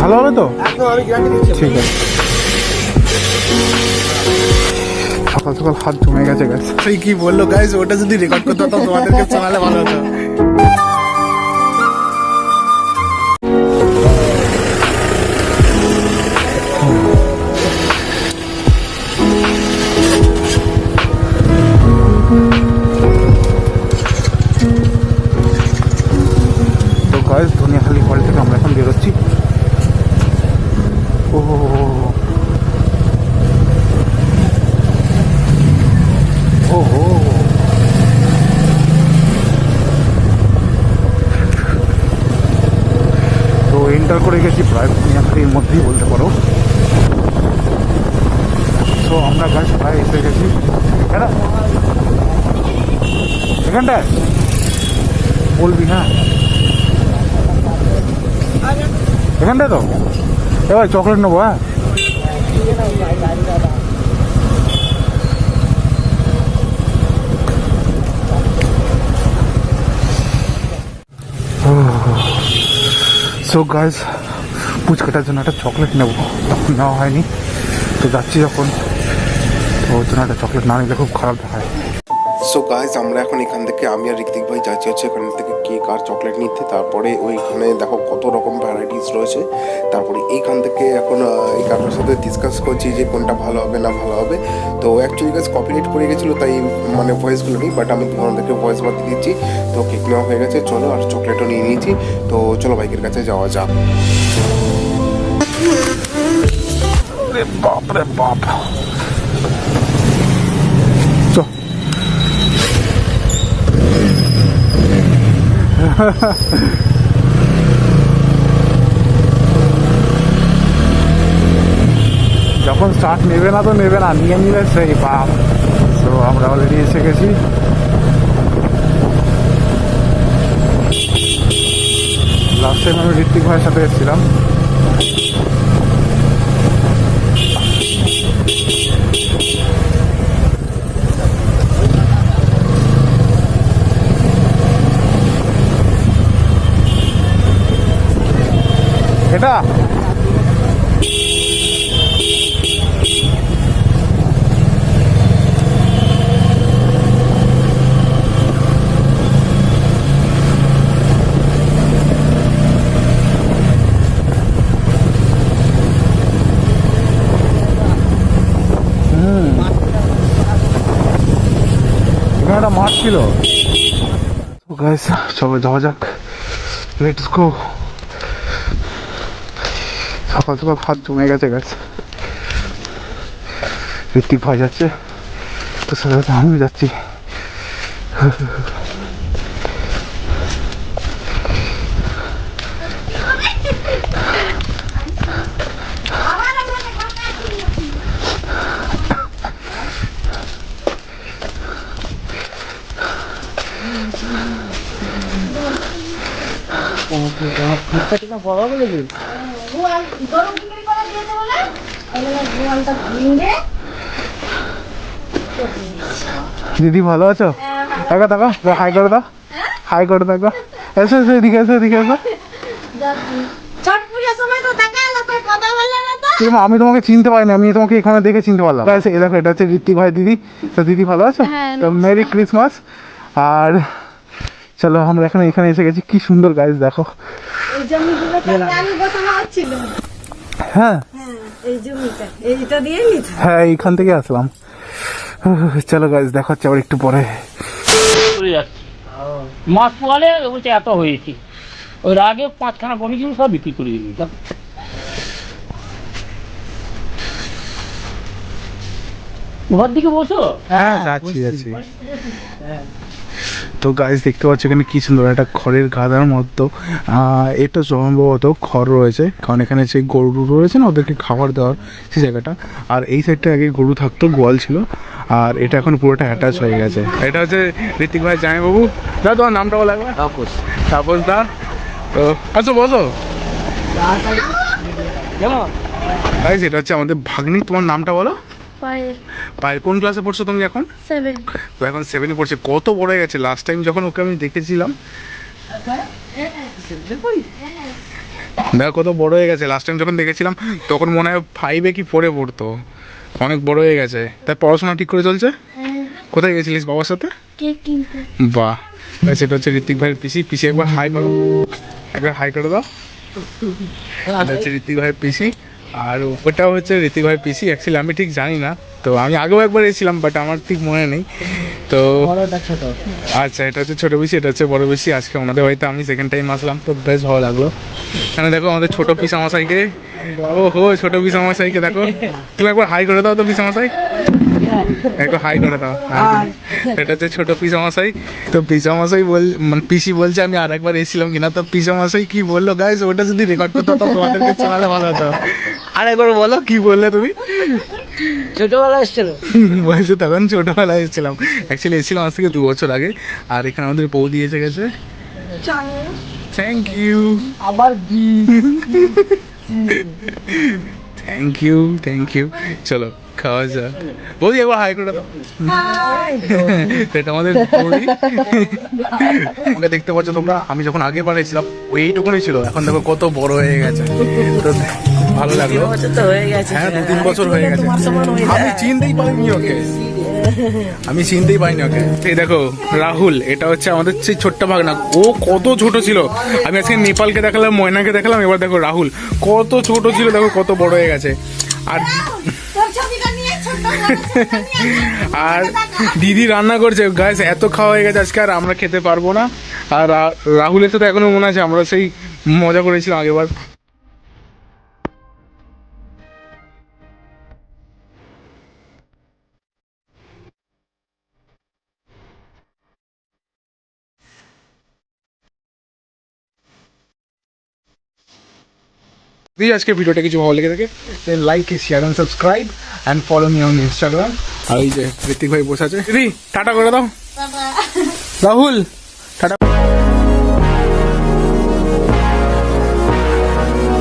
ভালো হবে তো? একদম আমি গ্যারান্টি দিচ্ছি। ঠিক আছে। সকাল সকাল হাত জমে গেছে গাছ। তুই কি বললো গাইস, ওটা যদি রেকর্ড করতে হতো তোমাদেরকে শোনালে ভালো হতো। তো গাছ ধনিয়াখালি ফল থেকে আমরা এখন বেরোচ্ছি। ও ও তো এন্টার করে গেছি প্রায় ধনিয়াখালির মধ্যেই বলতে পারো। তো আমরা গাছ প্রায় এসে গেছি। এখানটায় বলবি হ্যাঁ, এখানটায় তো এবার চকলেট নেবো। হ্যাঁ সো গাইজ পুচকাটার জন্য একটা চকলেট নেবো, তখন নেওয়া হয়নি। তো যাচ্ছি যখন, তো ওর জন্য একটা চকলেট না নিলে খুব খারাপ দেখায়। সো গাইজ আমরা এখন এখান থেকে আমি আর ঋত্বিক ভাই যাচ্ছি হচ্ছে এখান থেকে কেক আর চকলেট নিতে। তারপরে ওইখানে দেখো কত রকম ভ্যারাইটিস রয়েছে। তারপরে এইখান থেকে এখন এই কারোর সাথে ডিসকাস করছি যে কোনটা ভালো হবে না ভালো হবে। তো অ্যাকচুয়ালি গাছ কপিরাইট করে গেছিলো, তাই মানে ভয়েসগুলো নেই, বাট আমি তোমাদেরকে ভয়েস বাদ দিচ্ছি। তো কেক নেওয়া হয়ে গেছে, চলো, আর চকলেটও নিয়ে নিয়েছি। তো চলো বাইকের কাছে যাওয়া যাক। বাপ রে বাপ, যখন স্টার্ট নেবে না তো নেবে না, নিয়ে নিলে সেই বাপ। তো আমরা অলরেডি এসে গেছি। লাস্ট টাইম আমি ঋত্বিক ভাইয়ের সাথে এসেছিলাম। এটা এখানে একটা মাঠ ছিল। তো গাইস চলো যাওয়া যাক, লেটস গো। সকাল সকাল হাত জমে গেছে গাছ। ঋত্বিক ভাই যাচ্ছে, তো সাথে সাথে আমিও যাচ্ছি। দিদি ভালো আছো? দেখা দেখা হাই করে দাও, হাই করে দাও। এসো এসো এদিকে, এসো এদিকে এসো। আমি তোমাকে চিনতে পারিনি, আমি তোমাকে এখানে দেখে চিনতে পারলাম। এই দেখো এটা হচ্ছে ঋত্বিক ভাই দিদি। তো দিদি ভালো আছো? তো মেরি ক্রিসমাস। আর চলো আমরা এখানে এসে গেছি। কি সুন্দর গাছ দেখো। হ্যাঁ হ্যাঁ এইখান থেকে আসলাম। চলো গাছ দেখা হচ্ছে আবার একটু পরে। মাছ পোয়ালে বলছে এত হয়েছে, ওর আগে 5খানা কমিয়েছিল, সব বিক্রি করে দিবি। ঘর দিকে বসো। হ্যাঁ যাচ্ছি যাচ্ছি। তো গাছ দেখতে পাচ্ছ এখানে কি সুন্দর একটা খড়ের গাদার মতো। এটা সম্ভবত খড় রয়েছে, কারণ এখানে সেই গরু রয়েছে না, ওদেরকে খাবার দেওয়ার সেই জায়গাটা। আর এই সাইডটা আগে গরু থাকতো, গোয়াল ছিল। আর এটা এখন পুরোটা অ্যাটাচ হয়ে গেছে। এটা হচ্ছে ঋত্বিক ভাই জামাইবাবু। দা তোমার নামটা বলা লাগবে? তাপস। তাপস দা। তো আচ্ছা বলো গাইস, এটা হচ্ছে আমাদের ভাগ্নি। তোমার নামটা বলো? পায়েল। কোন ক্লাসে পড়ছো তুমি এখন? 7। তো এখন 7-এ পড়ছে। কত বড় হয়ে গেছে। লাস্ট টাইম যখন ওকে আমি দেখেছিলাম, দেখো কত বড় হয়ে গেছে, লাস্ট টাইম যখন দেখেছিলাম তখন মনে হয় 5-এ কি 4-এ পড়তো, অনেক বড় হয়ে গেছে। তাই পড়াশোনা ঠিক করে চলছে? কোথায় গেছিলিস বাবার সাথে? বাহ, সেটা হচ্ছে ঋত্বিক ভাইয়ের পিসি। পিসি একবার হাই করো, একবার হাই করে দাও। এটা হচ্ছে ঋত্বিক ভাইয়ের পিসি, আর ওটাও হচ্ছে ঋত্বিক ভাইয়ের পিসি। অ্যাকচুয়ালি আমি ঠিক জানি না, তো আমি আগেও একবার এসেছিলাম বাট আমার ঠিক মনে নেই। তো আচ্ছা, এটা হচ্ছে ছোটো পিসি, এটা হচ্ছে বড় পিসি। আজকে ওনাদের বাড়িতে আমি সেকেন্ড টাইম আসলাম, তো বেশ ভালো লাগলো। এখানে দেখো আমাদের ছোটো পিসামশাইকে, ও হো ছোটো পিসামশাইকে দেখো। তুমি একবার হাই করে দাও তো পিসামশাই, একটু হাই করে দাও। এটা হচ্ছে ছোটো পিসামশাই। তো পিসামশাই মানে পিসি বলছে আমি আর একবার এসেছিলাম কিনা, তো পিসামশাই কি বললো গাইস, ওটা যদি রেকর্ড করতে হতো তোমাদেরকে শোনালে ভালো হতো। আর একবার বলো কি বললে তুমি? ছোটবেলা এসেছিল, বলছে তখন ছোটোবেলায় এসেছিলাম। অ্যাকচুয়ালি এসেছিলাম আজ থেকে 2 বছর আগে। আর এখানে আমাদের বৌদি এসে গেছে। থ্যাংক ইউ, আবার থ্যাংক ইউ, থ্যাংক ইউ। চলো খাওয়া যাক। বৌদি একবার হাই করে দাও। এটা আমাদের বৌদি। ওকে দেখতে পাচ্ছ তোমরা, আমি যখন আগে বানিয়েছিলাম এইটুকুনি ছিল, এখন দেখো কত বড় হয়ে গেছে। তো ভালো লাগলো। হ্যাঁ 2-3 বছর হয়ে গেছে। আমি চিনতেই পারিনি ওকে, আমি চিনতেই পাইনি ওকে। এই দেখো রাহুল, এটা হচ্ছে আমাদের সেই ছোট্ট ভাগনা। ও কত ছোট ছিল, আমি আজকে নেপালকে দেখালাম, ময়নাকে দেখালাম, এবার দেখো রাহুল কত ছোট ছিল, দেখো কত বড় হয়ে গেছে। আর আর দিদি রান্না করছে গাইস, এত খাওয়া হয়ে গেছে আজকে আর আমরা খেতে পারবো না। আর রাহুলের সাথে এখনো মনে আছে আমরা সেই মজা করেছিলাম আগেবার। যদি আজকে ভিডিওটা কিছু ভালো লেগে থাকে দেন like, share and subscribe and follow me on Instagram. আর এই যে ঋত্বিক ভাই বসে আছে, দিদি টাটা করে দাও। রাহুল